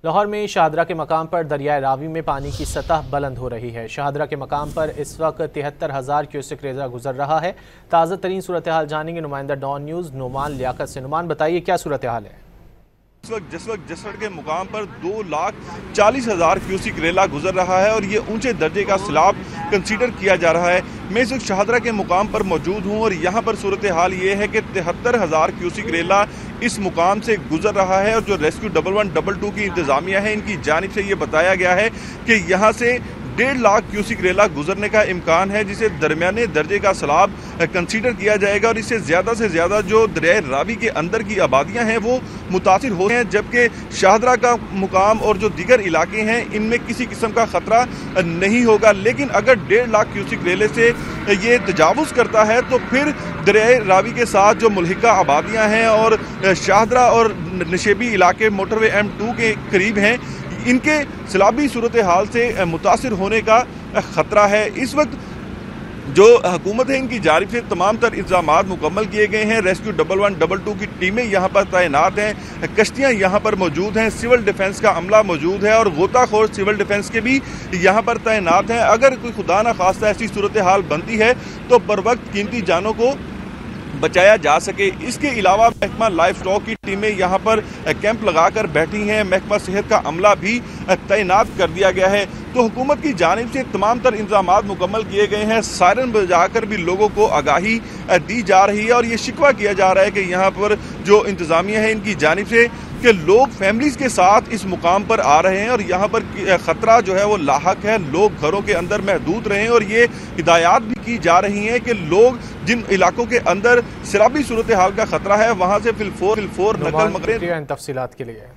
लाहौर में शाहदरा के मकाम पर दरियाए रावी में पानी की सतह बुलंद हो रही है। शाहदरा के मकाम पर इस वक्त 73,000 क्यूसेक रेजा गुजर रहा है। ताज़ा तरीन सूरत हाल जानेंगे नुमाइंदा डॉन न्यूज़ नुमान लियाकत से। नुमान, बताइए क्या सूरत हाल है? जिस वक्त जसड़ के मुकाम पर 2,40,000 क्यूसिक रेला गुजर रहा है और ये ऊंचे दर्जे का सैलाब कंसीडर किया जा रहा है। मैं इस वक्त शाहदरा के मुकाम पर मौजूद हूं और यहाँ पर सूरत हाल ये है कि 73,000 क्यूसिक रेला इस मुकाम से गुजर रहा है और जो रेस्क्यू 1112 की इंतजामिया है, इनकी जानिब से ये बताया गया है कि यहाँ से 1.5 लाख क्यूसिक रेला गुजरने का इम्कान है, जिसे दरमियाने दर्जे का सैलाब कंसीडर किया जाएगा और इससे ज़्यादा जो दरियाए रावी के अंदर की आबादियां हैं वो मुतासिर हो रहे हैं, जबकि शाहदरा का मुकाम और जो दीगर इलाके हैं इनमें किसी किस्म का ख़तरा नहीं होगा। लेकिन अगर 1.5 लाख क्यूसिक रेले से ये तजावुज़ करता है तो फिर दरियाए रावी के साथ जो मुल्हिका आबादियाँ हैं और शाहदरा और नशेबी इलाके मोटरवे M2 के करीब हैं, इनके सैलाबी सूरत हाल से मुतासिर होने का ख़तरा है। इस वक्त जो हुकूमत है इनकी जानिब से तमाम तर इंतजामात मुकम्मल किए गए हैं। रेस्क्यू 1112 की टीमें यहाँ पर तैनात हैं, कश्तियाँ यहाँ पर मौजूद हैं, सिविल डिफेंस का अमला मौजूद है और गोताखोर सिविल डिफेंस के भी यहाँ पर तैनात हैं। अगर कोई खुदा न खास्ता ऐसी सूरत हाल बनती है तो बर वक्त कीमती जानों को बचाया जा सके। इसके अलावा महकमा लाइफ स्टॉक की टीमें यहाँ पर कैंप लगाकर बैठी हैं, महकमा सेहत का अमला भी तैनात कर दिया गया है। तो हुकूमत की जानिब से तमाम तर इंतजामात मुकम्मल किए गए हैं। सायरन बजाकर भी लोगों को आगाही दी जा रही है और ये शिकवा किया जा रहा है कि यहाँ पर जो इंतजामिया है इनकी जानिब से कि लोग फैमिलीज़ के साथ इस मुकाम पर आ रहे हैं और यहाँ पर ख़तरा जो है वो लाहक है, लोग घरों के अंदर महदूद रहें और ये हिदायत भी की जा रही हैं कि लोग जिन इलाकों के अंदर सैलाबी सूरत हाल का ख़तरा है वहाँ से फिलफोर नकल मकरें। तफसीलात के लिए